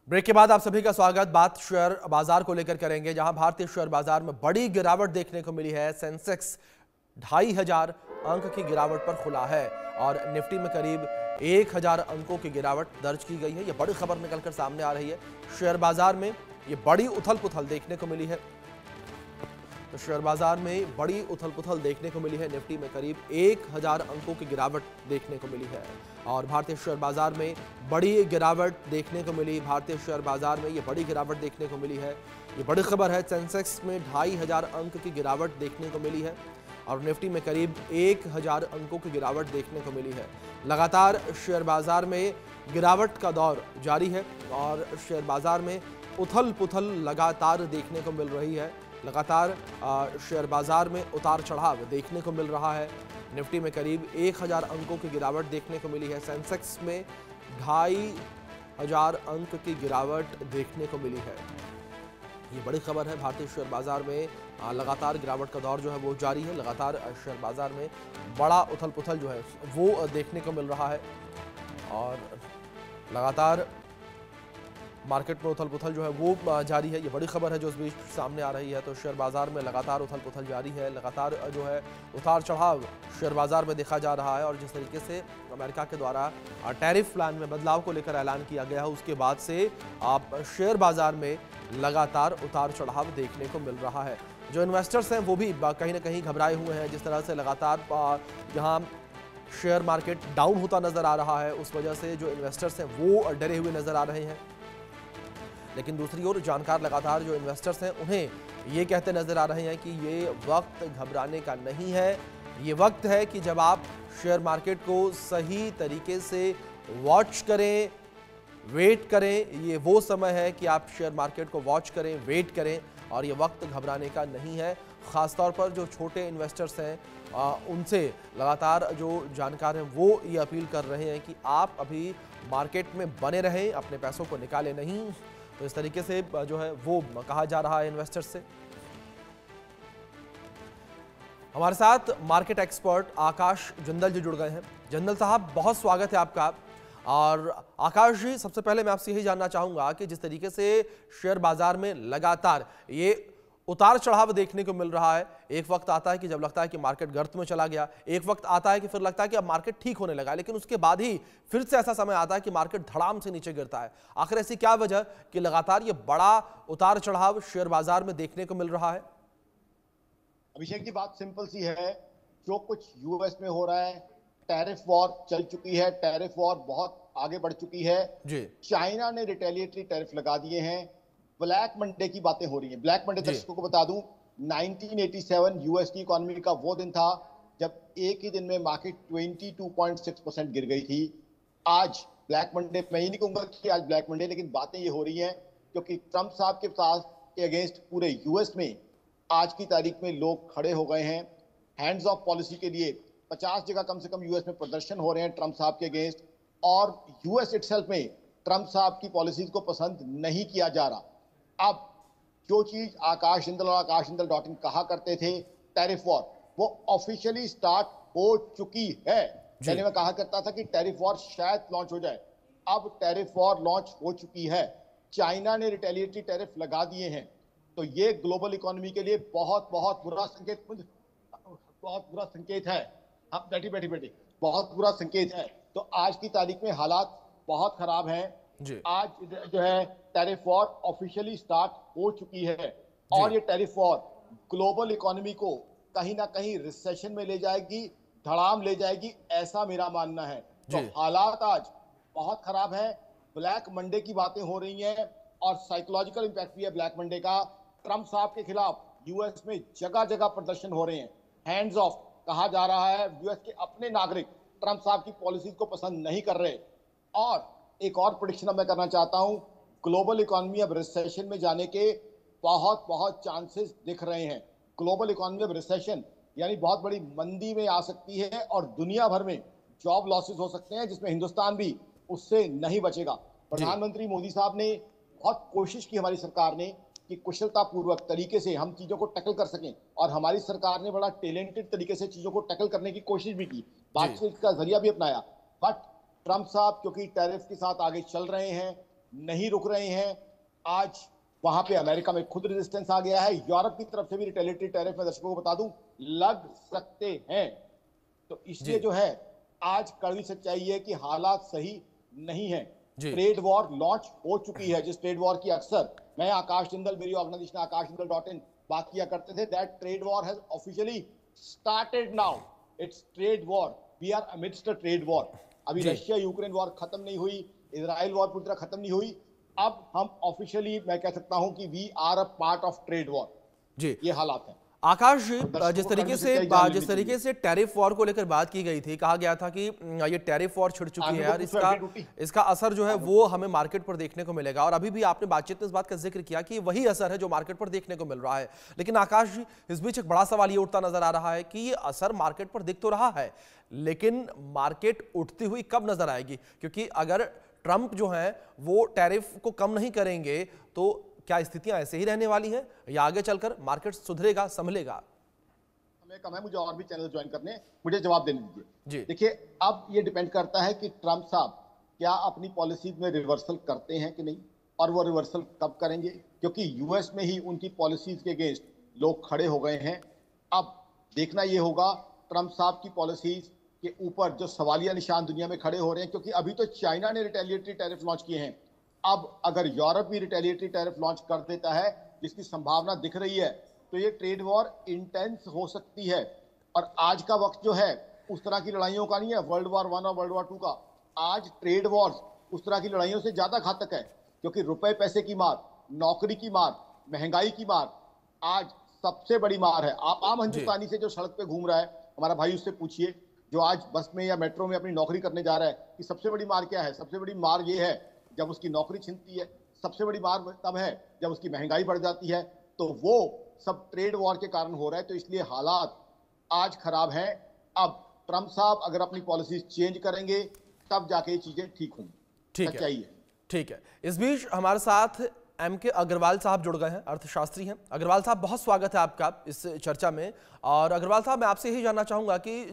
Break के बाद आप सभी का स्वागत। बात शेयर बाजार को लेकर करेंगे, जहां भारतीय शेयर बाजार में बड़ी गिरावट देखने को मिली है। सेंसेक्स 2500 अंक की गिरावट पर खुला है और निफ्टी में करीब 1000 अंकों की गिरावट दर्ज की गई है। यह बड़ी खबर निकलकर सामने आ रही है। शेयर बाजार में ये बड़ी उथल पुथल देखने को मिली है। तो शेयर बाजार में बड़ी उथल पुथल देखने को मिली है। निफ्टी में करीब 1000 अंकों की गिरावट देखने को मिली है और भारतीय शेयर बाजार में बड़ी गिरावट देखने को मिली। भारतीय शेयर बाजार में ये बड़ी गिरावट देखने को मिली है। ये बड़ी खबर है। सेंसेक्स में 2500 अंक की गिरावट देखने को मिली है और निफ्टी में करीब 1000 अंकों की गिरावट देखने को मिली है। लगातार शेयर बाजार में गिरावट का दौर जारी है और शेयर बाजार में उथल पुथल लगातार देखने को मिल रही है। लगातार शेयर बाजार में उतार चढ़ाव देखने को मिल रहा है। निफ्टी में करीब 1000 अंकों की गिरावट देखने को मिली है। सेंसेक्स में 2500 अंक की गिरावट देखने को मिली है। ये बड़ी खबर है। भारतीय शेयर बाजार में लगातार गिरावट का दौर जो है वो जारी है। लगातार शेयर बाजार में बड़ा उथल पुथल जो है वो देखने को मिल रहा है और लगातार मार्केट में उथल पुथल जो है वो जारी है। ये बड़ी खबर है जो इस बीच सामने आ रही है। तो शेयर बाजार में लगातार उथल पुथल जारी है। लगातार जो है उतार चढ़ाव शेयर बाजार में देखा जा रहा है और जिस तरीके से अमेरिका के द्वारा टैरिफ प्लान में बदलाव को लेकर ऐलान किया गया है, उसके बाद से आप शेयर बाजार में लगातार उतार चढ़ाव देखने को मिल रहा है। जो इन्वेस्टर्स हैं वो भी कहीं ना कहीं घबराए हुए हैं। जिस तरह से लगातार यहाँ शेयर मार्केट डाउन होता नजर आ रहा है, उस वजह से जो इन्वेस्टर्स हैं वो डरे हुए नजर आ रहे हैं। लेकिन दूसरी ओर जानकार लगातार जो इन्वेस्टर्स हैं उन्हें ये कहते नजर आ रहे हैं कि ये वक्त घबराने का नहीं है। ये वक्त है कि जब आप शेयर मार्केट को सही तरीके से वॉच करें, वेट करें। ये वो समय है कि आप शेयर मार्केट को वॉच करें, वेट करें और ये वक्त घबराने का नहीं है। ख़ासतौर पर जो छोटे इन्वेस्टर्स हैं उनसे लगातार जो जानकार हैं वो ये अपील कर रहे हैं कि आप अभी मार्केट में बने रहें, अपने पैसों को निकालें नहीं। तो इस तरीके से जो है वो कहा जा रहा है इन्वेस्टर्स से। हमारे साथ मार्केट एक्सपर्ट आकाश जिंदल जी जुड़ गए हैं। जिंदल साहब, बहुत स्वागत है आपका। और आकाश जी, सबसे पहले मैं आपसे यही जानना चाहूंगा कि जिस तरीके से शेयर बाजार में लगातार ये उतार चढ़ाव देखने को मिल रहा है, एक वक्त आता है कि जब लगता है कि मार्केट गर्त में चला गया, एक वक्त आता है कि फिर लगता है कि अब मार्केट ठीक होने लगा, लेकिन उसके बाद ही फिर से ऐसा समय आता है कि मार्केट धड़ाम से नीचे गिरता है। आखिर ऐसी क्या वजह कि लगातार ये बड़ा उतार चढ़ाव शेयर बाजार में देखने को मिल रहा है? अभिषेक जी, बात सिंपल सी है। जो कुछ यूएस में हो रहा है, टैरिफ वॉर चल चुकी है, टैरिफ वॉर बहुत आगे बढ़ चुकी है जी। चाइना ने रिटेलिएटरी टैरिफ लगा दिए हैं। ब्लैक मंडे की बातें हो रही हैं। ब्लैक मंडे दर्शकों को बता दूं, 1987 यूएस की इकोनॉमी का वो दिन था जब एक ही दिन में मार्केट 22.6% गिर गई थी। आज ब्लैक मंडे, मैं ये नहीं कहूंगा कि आज ब्लैक मंडे, लेकिन बातें ये हो रही हैं क्योंकि ट्रंप साहब के पास के अगेंस्ट पूरे यूएस में आज की तारीख में लोग खड़े हो गए हैं। हैंड्स ऑफ पॉलिसी के लिए 50 जगह कम से कम यूएस में प्रदर्शन हो रहे हैं ट्रंप साहब के अगेंस्ट, और यूएस इटसेल्फ में ट्रंप साहब की पॉलिसीज को पसंद नहीं किया जा रहा। अब जो चीज आकाश जिंदल और आकाशजिंदल.in कहा करते थे, टैरिफ वॉर, वो ऑफिशियली स्टार्ट हो चुकी है। पहले मैं कहा करता था कि टैरिफ वॉर शायद लॉन्च हो जाए, अब टैरिफ वॉर लॉन्च हो चुकी है। चाइना ने रिटेलिएटरी टैरिफ लगा दिए हैं। तो ये ग्लोबल इकोनॉमी के लिए बहुत बहुत बुरा संकेत, बहुत बुरा संकेत है। हाँ, बैठी बहुत बुरा संकेत है। तो आज की तारीख में हालात बहुत खराब हैं। आज जो है टैरिफ वॉर ऑफिशियली स्टार्ट हो चुकी है और ये टैरिफ वॉर ग्लोबल इकोनॉमी को कहीं ना कहीं रिसेशन में ले जाएगी, धड़ाम ले जाएगी, ऐसा मेरा मानना है। तो हालात आज बहुत खराब है। ब्लैक मंडे की बातें हो रही हैं और साइकोलॉजिकल इंपैक्ट भी है ब्लैक मंडे का। ट्रंप साहब के खिलाफ यूएस में जगह जगह प्रदर्शन हो रहे हैं। हैंड्स ऑफ कहा जा रहा है। यूएस के अपने नागरिक ट्रंप साहब की पॉलिसीज को पसंद नहीं कर रहे। और एक और प्रेडिक्शन मैं करना चाहता हूं, ग्लोबल इकोनॉमी अब रिसेशन में जाने के बहुत बहुत चांसेस दिख रहे हैं। ग्लोबल इकोनॉमी अब रिसेशन यानी बहुत बड़ी मंदी में आ सकती है और दुनिया भर में जॉब लॉसेस हो सकते हैं, जिसमें हिंदुस्तान भी उससे नहीं बचेगा। प्रधानमंत्री मोदी साहब ने बहुत कोशिश की, हमारी सरकार ने, कि कुशलता पूर्वक तरीके से हम चीजों को टैकल कर सकें, और हमारी सरकार ने बड़ा टैलेंटेड तरीके से चीजों को टैकल करने की कोशिश भी की, बातचीत का जरिया भी अपनाया। बट ट्रंप साहब क्योंकि टैरिफ के साथ आगे चल रहे हैं, नहीं रुक रहे हैं। आज वहां पे अमेरिका में खुद रेजिस्टेंस आ गया है, यूरोप की तरफ से भी रिटेलिटरी टैरिफ में दर्शकों को बता दूं लग सकते हैं। तो इसलिए जो है आज कड़वी सच्चाई है कि हालात सही नहीं है। ट्रेड वॉर लॉन्च हो चुकी है, जिस ट्रेड वॉर की अक्सर मैं आकाश जिंदल, मेरी ऑर्गेनाइजेशन akashjindal.in बात किया करते थे, that trade war has officially started now. It's trade war, we are amidst a trade war. अभी रशिया यूक्रेन वॉर खत्म नहीं हुई, इजराइल वॉर पूरी तरह खत्म नहीं हुई। अब हम ऑफिशियली मैं कह सकता हूं कि we are a part of trade war. जी, ये हालात है। आकाश जी, जिस तरीके से टैरिफ वॉर को लेकर बात की गई थी, कहा गया था कि ये टैरिफ वॉर छिड़ चुकी है यार, इसका असर जो है वो हमें मार्केट पर देखने को मिलेगा। और अभी भी आपने बातचीत में इस बात का जिक्र किया कि वही असर है जो मार्केट पर देखने को मिल रहा है। लेकिन आकाश जी, इस बीच एक बड़ा सवाल ये उठता नजर आ रहा है कि ये असर मार्केट पर दिख तो रहा है, लेकिन मार्केट उठती हुई कब नजर आएगी? क्योंकि अगर ट्रंप जो है वो टैरिफ को कम नहीं करेंगे तो क्या स्थितियां ऐसे ही रहने वाली हैं या आगे चलकर मार्केट सुधरेगा, संभलेगा? हमें कम है, मुझे और भी चैनल ज्वाइन करने, मुझे जवाब देने दीजिए। देखिए, अब ये डिपेंड करता है कि ट्रंप साहब क्या अपनी पॉलिसीज में रिवर्सल करते हैं कि नहीं, और वो रिवर्सल कब करेंगे, क्योंकि यूएस में ही उनकी पॉलिसीज के अगेंस्ट लोग खड़े हो गए हैं। अब देखना ये होगा ट्रंप साहब की पॉलिसीज के ऊपर जो सवालिया निशान दुनिया में खड़े हो रहे हैं, क्योंकि अभी तो चाइना ने रिटेलिएटरी टैरिफ लॉन्च किए हैं। अब अगर यूरोप भी रिटेलिएटरी टैरिफ लॉन्च कर देता है, जिसकी संभावना दिख रही है, तो ये ट्रेड वॉर इंटेंस हो सकती है। और आज का वक्त जो है उस तरह की लड़ाइयों का नहीं है, वर्ल्ड वॉर 1 और वर्ल्ड वॉर 2 का। आज ट्रेड वॉर्स उस तरह की लड़ाइयों से ज्यादा घातक है, क्योंकि रुपए पैसे की मार, नौकरी की मार, महंगाई की मार आज सबसे बड़ी मार है। आप आम हिंदुस्तानी से जो सड़क पे घूम रहा है, हमारा भाई, उससे पूछिए जो आज बस में या मेट्रो में अपनी नौकरी करने जा रहा है कि सबसे बड़ी मार क्या है। सबसे बड़ी मार ये है जब उसकी नौकरी छिनती है। सबसे बड़ी मार तब है जब उसकी महंगाई बढ़ जाती है। तो वो सब ट्रेड वॉर के कारण हो रहा है। तो इसलिए हालात आज खराब हैं। अब ट्रंप साहब अगर अपनी पॉलिसी चेंज करेंगे तब जाके ये चीजें ठीक होंगी। ठीक है। इस बीच हमारे साथ MK अग्रवाल साहब जुड़ गए हैं, अर्थशास्त्री हैं। अग्रवाल साहब, बहुत स्वागत है आपका इस चर्चा में। और अग्रवाल साहब, मैं आपसे यही जानना चाहूंगा कि